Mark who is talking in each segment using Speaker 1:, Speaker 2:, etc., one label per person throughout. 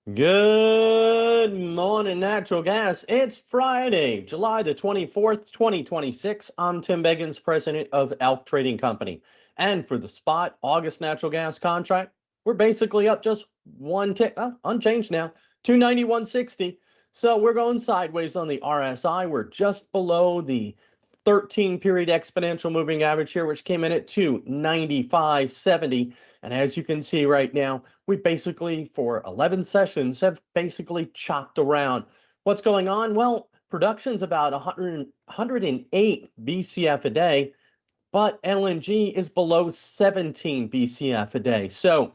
Speaker 1: Good morning, natural gas. It's Friday, July the 24th, 2026. I'm Tim Beggins, president of Elk Trading Company. And for the spot August natural gas contract, we're basically up just one tick, unchanged now, 291.60. So we're going sideways on the RSI. We're just below the 13-period exponential moving average here, which came in at 295.70. And as you can see right now, we basically, for 11 sessions, have basically chopped around. What's going on? Well, production's about 108 BCF a day, but LNG is below 17 BCF a day. So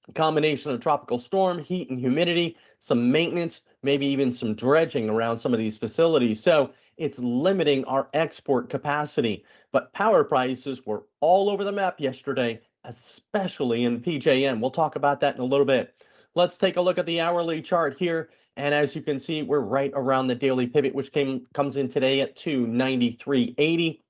Speaker 1: a combination of tropical storm, heat and humidity, some maintenance, maybe even some dredging around some of these facilities. So it's limiting our export capacity. But power prices were all over the map yesterday, especially in PJM. We'll talk about that in a little bit. Let's take a look at the hourly chart here. And as you can see, we're right around the daily pivot, which comes in today at 293.80.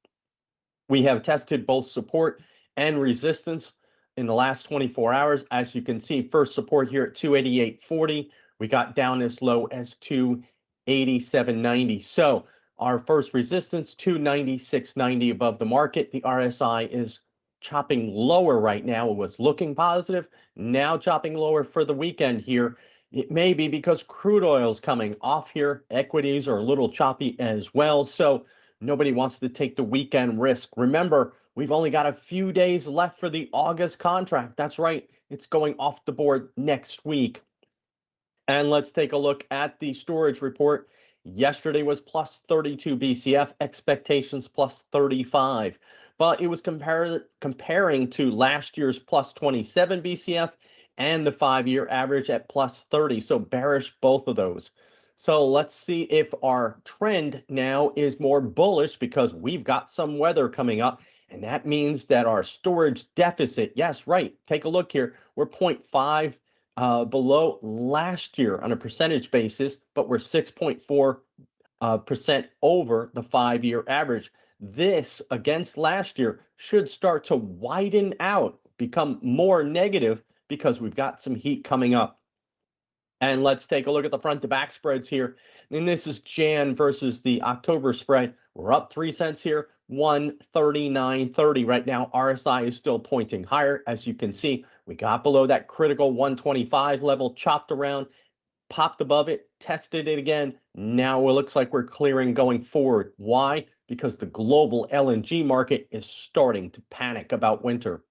Speaker 1: We have tested both support and resistance in the last 24 hours. As you can see, first support here at 288.40. We got down as low as 287.90. So our first resistance, 296.90 above the market. The RSI is chopping lower right now. It was looking positive, now chopping lower for the weekend here. It may be because crude oil is coming off here. Equities are a little choppy as well. So nobody wants to take the weekend risk. Remember, we've only got a few days left for the August contract. That's right. It's going off the board next week. And let's take a look at the storage report. Yesterday was plus 32 BCF, expectations plus 35. But it was comparing to last year's plus 27 BCF and the 5-year average at plus 30. So bearish both of those. So let's see if our trend now is more bullish because we've got some weather coming up. And that means that our storage deficit, yes, right, take a look here. We're 0.5 below last year on a percentage basis, but we're 6.4% over the 5-year average. This against last year should start to widen out, become more negative because we've got some heat coming up. And let's take a look at the front to back spreads here. And this is Jan versus the October spread. We're up 3 cents here, 139.30 right now. RSI is still pointing higher. As you can see, we got below that critical 125 level, chopped around, popped above it, tested it again. Now it looks like we're clearing going forward. Why? Because the global LNG market is starting to panic about winter.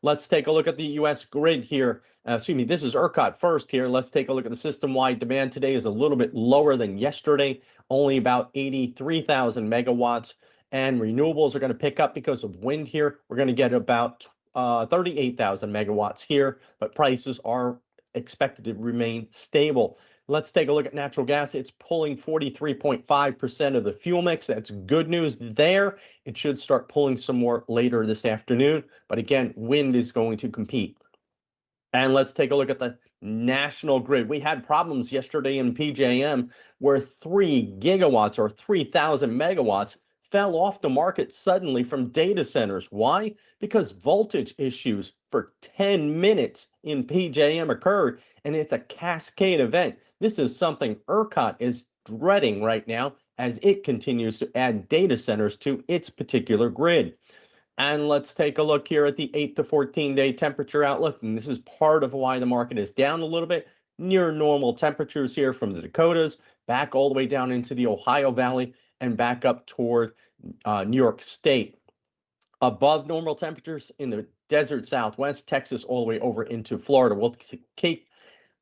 Speaker 1: Let's take a look at the U.S. grid here. This is ERCOT first here. Let's take a look at the system-wide demand today is a little bit lower than yesterday, only about 83,000 megawatts. And renewables are going to pick up because of wind here. We're going to get about 38,000 megawatts here, but prices are expected to remain stable. Let's take a look at natural gas. It's pulling 43.5% of the fuel mix. That's good news there. It should start pulling some more later this afternoon. But again, wind is going to compete. And let's take a look at the national grid. We had problems yesterday in PJM where 3 gigawatts or 3,000 megawatts fell off the market suddenly from data centers. Why? Because voltage issues for 10 minutes in PJM occurred, and it's a cascade event. This is something ERCOT is dreading right now as it continues to add data centers to its particular grid. And let's take a look here at the 8 to 14-day temperature outlook. And this is part of why the market is down a little bit. Near normal temperatures here from the Dakotas, back all the way down into the Ohio Valley, and back up toward New York State. Above normal temperatures in the desert Southwest, Texas, all the way over into Florida. We'll keep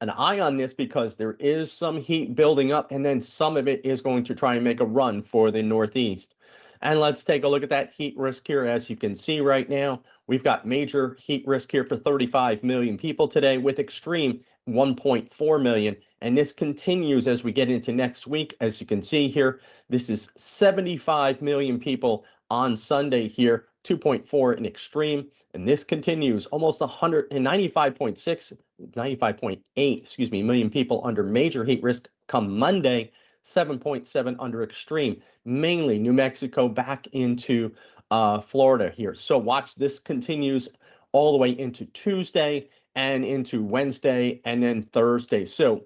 Speaker 1: an eye on this because there is some heat building up, and then some of it is going to try and make a run for the Northeast. And let's take a look at that heat risk here. As you can see right now, we've got major heat risk here for 35 million people today, with extreme 1.4 million. And this continues as we get into next week. As you can see here, this is 75 million people on Sunday here, 2.4 in extreme. And this continues almost 95.8 million people under major heat risk come Monday, 7.7 under extreme, mainly New Mexico back into Florida here. So watch, this continues all the way into Tuesday, and into Wednesday and then Thursday. So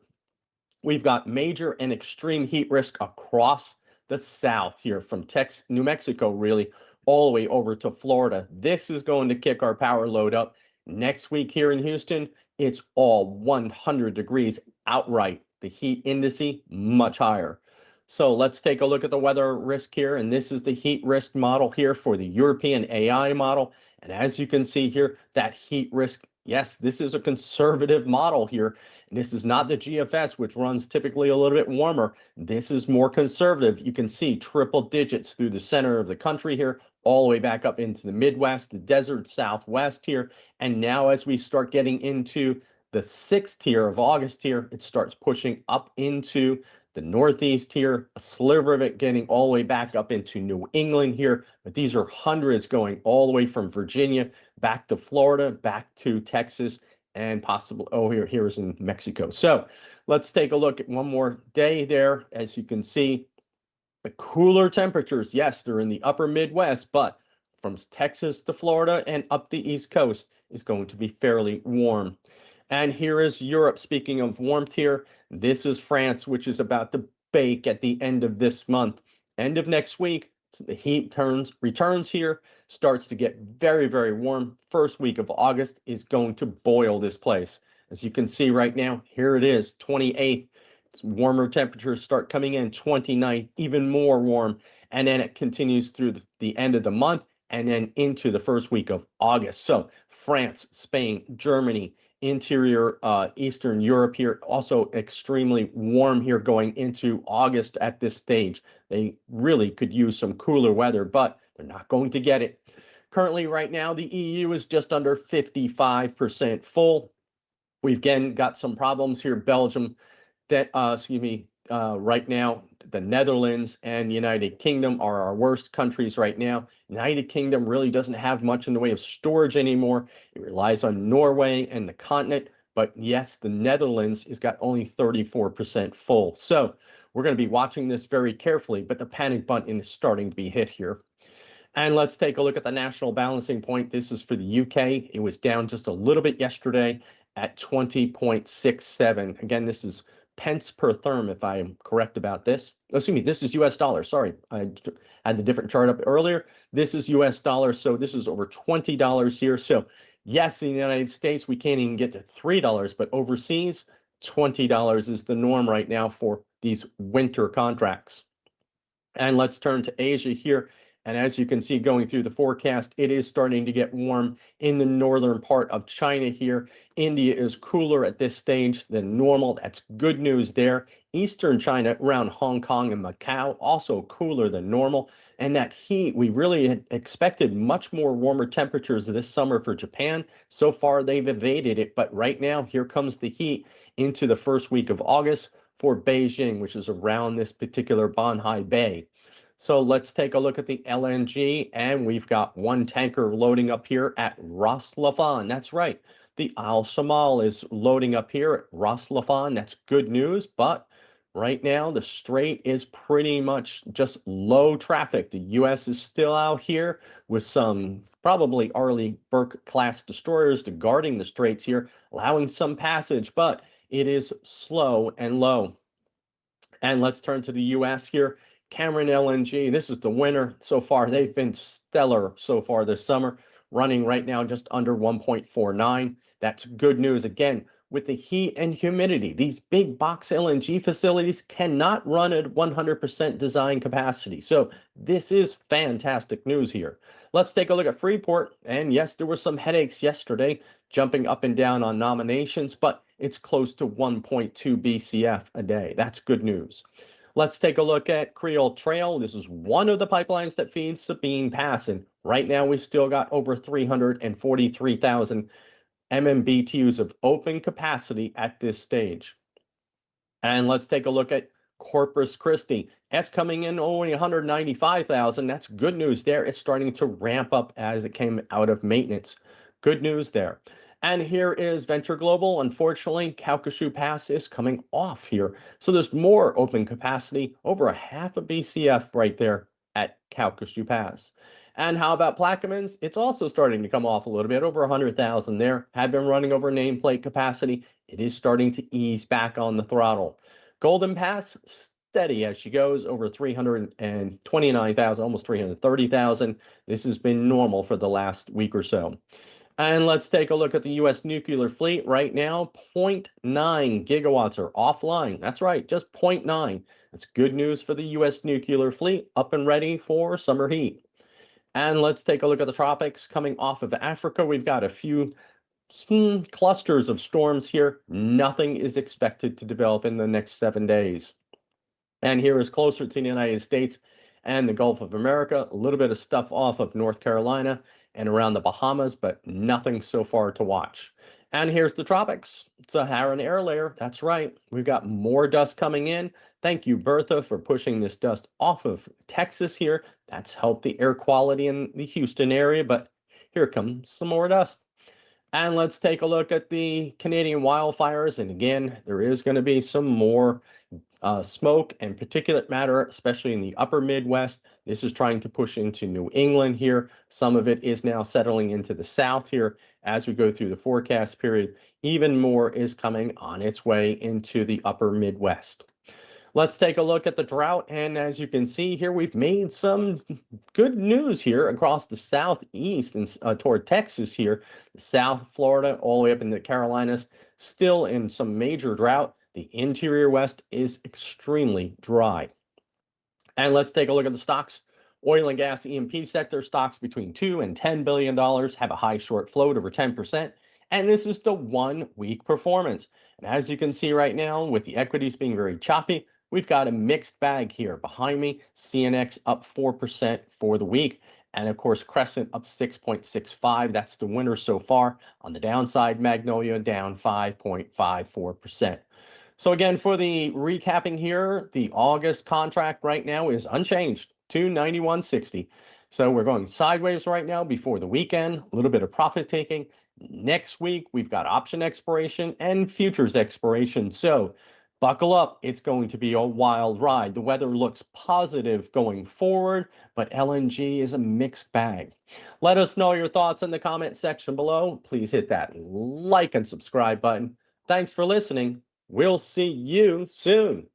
Speaker 1: we've got major and extreme heat risk across the south here from New Mexico, really, all the way over to Florida. This is going to kick our power load up. Next week here in Houston, it's all 100 degrees outright. The heat index much higher. So let's take a look at the weather risk here. And this is the heat risk model here for the European AI model. And as you can see here, that heat risk, yes, this is a conservative model here. This is not the GFS, which runs typically a little bit warmer. This is more conservative. You can see triple digits through the center of the country here, all the way back up into the Midwest, the desert Southwest here. And now as we start getting into the 6th tier of August here, it starts pushing up into the Northeast here, a sliver of it getting all the way back up into New England here. But these are hundreds going all the way from Virginia back to Florida, back to Texas, and possible, oh, here's in Mexico. So let's take a look at one more day there. As you can see, the cooler temperatures, yes, they're in the upper Midwest, but from Texas to Florida and up the East Coast is going to be fairly warm. And here is Europe. Speaking of warmth here, this is France, which is about to bake at the end of this month. End of next week, so the heat returns here, starts to get very, very warm. First week of August is going to boil this place. As you can see right now, here it is, 28th. Warmer temperatures start coming in, 29th, even more warm. And then it continues through the end of the month and then into the first week of August. So France, Spain, Germany, interior Eastern Europe here, also extremely warm here going into August at this stage. They really could use some cooler weather, but they're not going to get it. Currently, right now, the EU is just under 55% full. We've again got some problems here. Belgium, right now, the Netherlands and the United Kingdom are our worst countries right now. United Kingdom really doesn't have much in the way of storage anymore. It relies on Norway and the continent. But yes, the Netherlands has got only 34% full. So we're going to be watching this very carefully, but the panic button is starting to be hit here. And let's take a look at the national balancing point. This is for the UK. It was down just a little bit yesterday at 20.67. Again, this is pence per therm, if I am correct about this. Oh, excuse me, this is US dollars. Sorry, I had the different chart up earlier. This is US dollars, so this is over $20 here. So yes, in the United States, we can't even get to $3, but overseas, $20 is the norm right now for these winter contracts. And let's turn to Asia here. And as you can see going through the forecast, it is starting to get warm in the northern part of China here. India is cooler at this stage than normal. That's good news there. Eastern China around Hong Kong and Macau, also cooler than normal. And that heat, we really had expected much more warmer temperatures this summer for Japan. So far, they've evaded it. But right now, here comes the heat into the first week of August for Beijing, which is around this particular Banhai Bay. So let's take a look at the LNG, and we've got one tanker loading up here at Ras Laffan. That's right. The Al Shamal is loading up here at Ras Laffan. That's good news, but right now the strait is pretty much just low traffic. The U.S. is still out here with some probably Arleigh Burke-class destroyers guarding the straits here, allowing some passage, but it is slow and low. And let's turn to the U.S. here. Cameron LNG, this is the winner so far. They've been stellar so far this summer, running right now just under 1.49. That's good news. Again, with the heat and humidity, these big box LNG facilities cannot run at 100% design capacity. So this is fantastic news here. Let's take a look at Freeport. And yes, there were some headaches yesterday, jumping up and down on nominations, but it's close to 1.2 BCF a day. That's good news. Let's take a look at Creole Trail. This is one of the pipelines that feeds Sabine Pass. And right now, we still got over 343,000 MMBTUs of open capacity at this stage. And let's take a look at Corpus Christi. That's coming in only 195,000. That's good news there. It's starting to ramp up as it came out of maintenance. Good news there. And here is Venture Global. Unfortunately, Calcasieu Pass is coming off here. So there's more open capacity, over a half a BCF right there. at Calcasieu Pass. And how about Plaquemines? It's also starting to come off a little bit, over 100,000 there. Had been running over nameplate capacity. It is starting to ease back on the throttle. Golden Pass, steady as she goes, over 329,000, almost 330,000. This has been normal for the last week or so. And let's take a look at the U.S. nuclear fleet right now. 0.9 gigawatts are offline. That's right, just 0.9. That's good news for the U.S. nuclear fleet, up and ready for summer heat. And let's take a look at the tropics coming off of Africa. We've got a few clusters of storms here. Nothing is expected to develop in the next 7 days. And here is closer to the United States and the Gulf of America. A little bit of stuff off of North Carolina and around the Bahamas, but nothing so far to watch. And here's the tropics. Saharan air layer. That's right. We've got more dust coming in. Thank you, Bertha, for pushing this dust off of Texas here. That's helped the air quality in the Houston area, but here comes some more dust. And let's take a look at the Canadian wildfires. And again, there is going to be some more smoke and particulate matter, especially in the upper Midwest. This is trying to push into New England here. Some of it is now settling into the south here as we go through the forecast period. Even more is coming on its way into the upper Midwest. Let's take a look at the drought. And as you can see here, we've made some good news here across the southeast and toward Texas here, South Florida, all the way up in the Carolinas, still in some major drought. The interior West is extremely dry. And let's take a look at the stocks. Oil and gas E&P sector stocks between $2 and $10 billion have a high short float over 10%. And this is the 1 week performance. And as you can see right now, with the equities being very choppy, we've got a mixed bag here. Behind me, CNX up 4% for the week. And of course, Crescent up 6.65. That's the winner so far. On the downside, Magnolia down 5.54%. So again, for the recapping here, the August contract right now is unchanged, 291.60. So we're going sideways right now before the weekend, a little bit of profit taking. Next week, we've got option expiration and futures expiration. So buckle up. It's going to be a wild ride. The weather looks positive going forward, but LNG is a mixed bag. Let us know your thoughts in the comment section below. Please hit that like and subscribe button. Thanks for listening. We'll see you soon.